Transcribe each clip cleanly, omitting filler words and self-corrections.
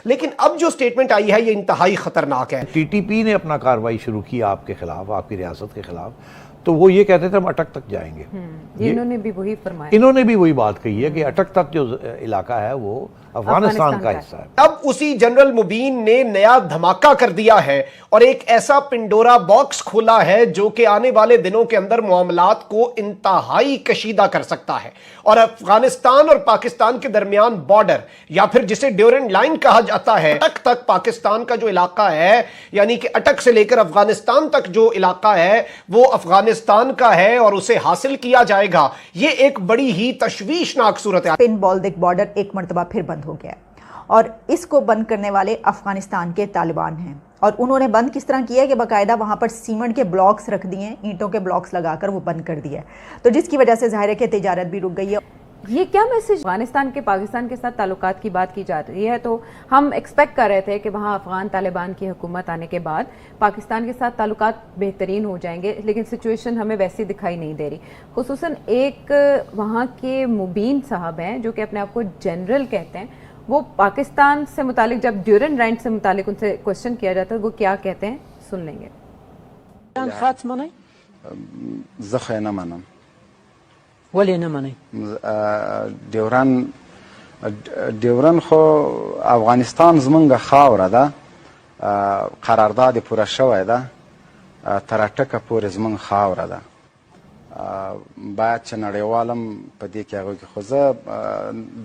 لیکن اب جو سٹیٹمنٹ آئی ہے یہ انتہائی خطرناک ہے. ٹی ٹی پی نے اپنا کارروائی شروع کی آپ کے خلاف، آپ کی ریاست کے خلاف، تو وہ یہ کہتے تھے ہم اٹک تک جائیں گے. انہوں نے بھی وہی فرمایا، انہوں نے بھی وہی بات کہی ہے کہ اٹک تک جو علاقہ ہے وہ افغانستان کا حصہ ہے. اب اسی جنرل مبین نے نیا دھماکہ کر دیا ہے اور ایک ایسا پنڈورا باکس کھولا ہے جو کہ آنے والے دنوں کے اندر معاملات کو انتہائی کشیدہ کر سکتا ہے. اور افغانستان اور پاکستان کے درمیان بارڈر، یا پھر جسے ڈیورنڈ لائن کہا جاتا ہے، اٹک تک پاکستان کا جو علاقہ ہے، یعنی کہ اٹک سے لے کر افغانستان تک جو علاقہ ہے وہ افغانستان کا ہے اور اسے حاصل کیا جائے گا. یہ ایک بڑی ہی تشویشناک صورت ہے. پن بالدک بارڈر ایک مرتبہ پھر بند ہو گیا اور اس کو بند کرنے والے افغانستان کے طالبان ہیں. اور انہوں نے بند کس طرح کیا ہے کہ باقاعدہ وہاں پر سیمنٹ کے بلاکس رکھ دیے ہیں، اینٹوں کے بلاکس لگا کر وہ بند کر دیا ہے، تو جس کی وجہ سے ظاہر ہے کہ تجارت بھی رک گئی ہے. یہ کیا میسج افغانستان کے پاکستان کے ساتھ تعلقات کی بات کی جا رہی ہے، تو ہم ایکسپیکٹ کر رہے تھے کہ وہاں افغان طالبان کی حکومت آنے کے بعد پاکستان کے ساتھ تعلقات بہترین ہو جائیں گے، لیکن سچویشن ہمیں ویسی دکھائی نہیں دے رہی. خصوصاً ایک وہاں کے مبین صاحب ہیں جو کہ اپنے آپ کو جنرل کہتے ہیں، وہ پاکستان سے متعلق جب ڈیورنڈ لائن سے متعلق ان سے کوشچن کیا جاتا ہے وہ کیا کہتے ہیں، سن لیں گے. زخه نه منم. ولې نه منئ؟ ډیورن خو افغانستان زمونږ خاوره ده، قرارداد پوره شوی ده، تر ټکه پورې زمونږ خاوره ده. باید چې نړیوالم په دې کې هغوی کې خو زه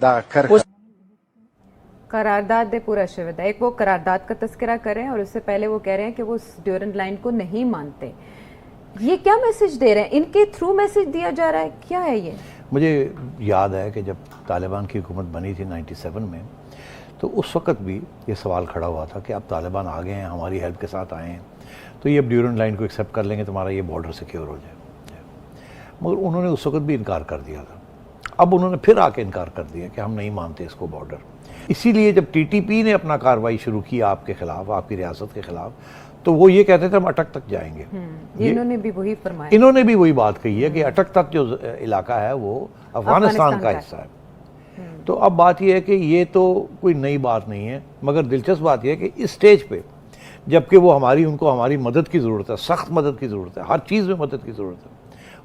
دغه کرښه قرارداد پورا شوید ہے. ایک وہ قرارداد کا تذکرہ کریں اور اس سے پہلے وہ کہہ رہے ہیں کہ وہ ڈیورنڈ لائن کو نہیں مانتے. یہ کیا میسج دے رہے ہیں؟ ان کے تھرو میسج دیا جا رہا ہے، کیا ہے یہ؟ مجھے یاد ہے کہ جب طالبان کی حکومت بنی تھی 97 میں، تو اس وقت بھی یہ سوال کھڑا ہوا تھا کہ اب طالبان آ گئے ہیں، ہماری ہیلپ کے ساتھ آئے ہیں، تو یہ اب ڈیورنڈ لائن کو ایکسیپٹ کر لیں گے، تمہارا یہ بارڈر سیکیور ہو جائے. مگر انہوں نے اس وقت بھی انکار کر دیا تھا. اب انہوں نے پھر آ کے انکار کر دیا کہ ہم نہیں مانتے اس کو بارڈر. اسی لیے جب ٹی ٹی پی نے اپنا کارروائی شروع کی آپ کے خلاف، آپ کی ریاست کے خلاف، تو وہ یہ کہتے تھے ہم اٹک تک جائیں گے. انہوں نے بھی وہی فرمایا، انہوں نے بھی وہی بات کہی ہے کہ اٹک تک جو علاقہ ہے وہ افغانستان کا حصہ ہے. تو اب بات یہ ہے کہ یہ تو کوئی نئی بات نہیں ہے، مگر دلچسپ بات یہ ہے کہ اس سٹیج پہ جبکہ وہ ان کو ہماری مدد کی ضرورت ہے، سخت مدد کی ضرورت ہے، ہر چیز میں مدد کی ضرورت ہے،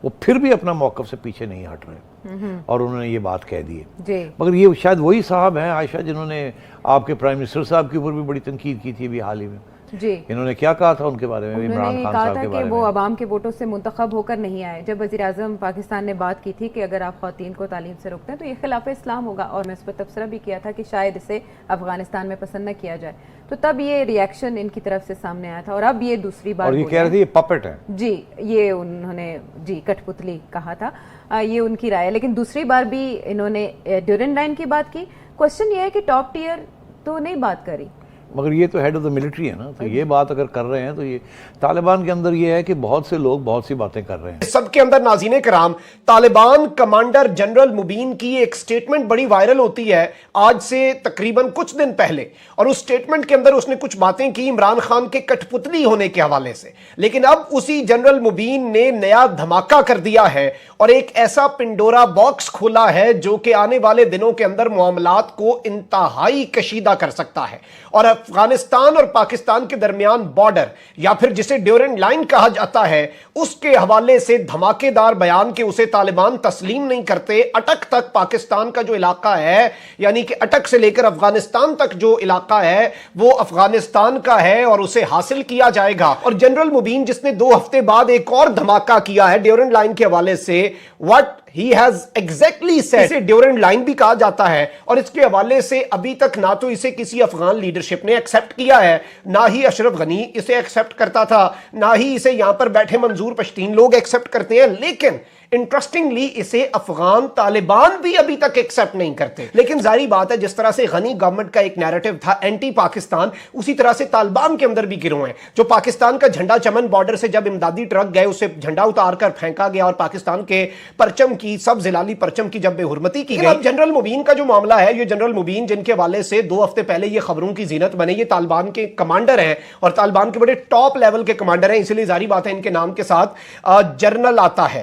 وہ پھر بھی اپنا موقف سے پیچھے نہیں ہٹ رہے اور انہوں نے یہ بات کہہ دی ہے. مگر یہ شاید وہی صاحب ہیں عائشہ جنہوں نے آپ کے پرائم منسٹر صاحب کے اوپر بھی بڑی تنقید کی تھی ابھی حال ہی میں. انہوں نے کیا کہا تھا ان کے بارے میں؟ انہوں نے کہا تھا کہ وہ عوام کے ووٹوں سے منتخب ہو کر نہیں آئے. جب وزیر اعظم پاکستان نے بات کی تھی کہ اگر آپ خواتین کو تعلیم سے روکتے ہیں تو یہ خلاف اسلام ہوگا، اور میں اس پر تبصرہ بھی کیا تھا کہ شاید اسے افغانستان میں پسند نہ کیا جائے، تو تب یہ ریاکشن ان کی طرف سے سامنے آیا تھا. اور اب یہ دوسری بار، اور یہ کہہ رہے تھے یہ پپٹ ہے. جی، یہ انہوں نے کٹھ پتلی کہا تھا، یہ ان کی رائے ہے. لیکن دوسری بار بھی انہوں نے ڈیورنڈ لائن کی بات کی. کوشچن یہ ہے کہ ٹاپ ٹیئر تو نہیں بات کری، مگر یہ تو ہیڈ آف دا ملٹری ہے نا، تو یہ بات اگر کر رہے ہیں تو یہ طالبان کے اندر یہ ہے کہ بہت سے لوگ بہت سی باتیں کر رہے ہیں. سب کے اندر ناظرین کرام، طالبان کمانڈر جنرل مبین کی ایک سٹیٹمنٹ بڑی وائرل ہوتی ہے آج سے تقریباً کچھ دن پہلے، اور اس سٹیٹمنٹ کے اندر اس نے کچھ باتیں کی عمران خان کے کٹھ پتلی ہونے کے حوالے سے. لیکن اب اسی جنرل مبین نے نیا دھماکہ کر دیا ہے اور ایک ایسا پنڈورا باکس کھولا ہے جو کہ آنے والے دنوں کے اندر معاملات کو انتہائی کشیدہ کر سکتا ہے. اور افغانستان اور پاکستان کے درمیان بارڈر، یا پھر جسے ڈیورنڈ لائن کہا جاتا ہے، اس کے حوالے سے دھماکے دار بیان کہ اسے طالبان تسلیم نہیں کرتے. اٹک تک پاکستان کا جو علاقہ ہے، یعنی کہ اٹک سے لے کر افغانستان تک جو علاقہ ہے وہ افغانستان کا ہے اور اسے حاصل کیا جائے گا. اور جنرل مبین جس نے 2 ہفتے بعد ایک اور دھماکہ کیا ہے ڈیورنڈ لائن کے حوالے سے، what he has exactly said، اسے ڈیورنڈ لائن بھی کہا جاتا ہے، اور اس کے حوالے سے ابھی تک نہ تو اسے کسی افغان لیڈرشپ نے ایکسیپٹ کیا ہے، نہ ہی اشرف غنی اسے ایکسیپٹ کرتا تھا، نہ ہی اسے یہاں پر بیٹھے منظور پشتین لوگ ایکسیپٹ کرتے ہیں. لیکن انٹرسٹنگلی اسے افغان طالبان بھی ابھی تک ایکسیپٹ نہیں کرتے. لیکن ظاہری بات ہے جس طرح سے غنی گورنمنٹ کا ایک نیریٹو تھا اینٹی پاکستان، اسی طرح سے طالبان کے اندر بھی گروہ ہیں جو پاکستان کا جھنڈا چمن بارڈر سے جب امدادی ٹرک گئے اسے جھنڈا اتار کر پھینکا گیا اور پاکستان کے پرچم کی، سبز ہلالی پرچم کی جب بے حرمتی کی گئی. اب جنرل مبین کا جو معاملہ ہے، یہ جنرل مبین جن کے حوالے سے 2 ہفتے پہلے یہ خبروں کی زینت بنے، یہ طالبان کے کمانڈر ہیں اور طالبان کے بڑے ٹاپ لیول کے کمانڈر ہیں، اس لیے ظاہری بات ہے ان کے نام کے ساتھ جنرل آتا ہے.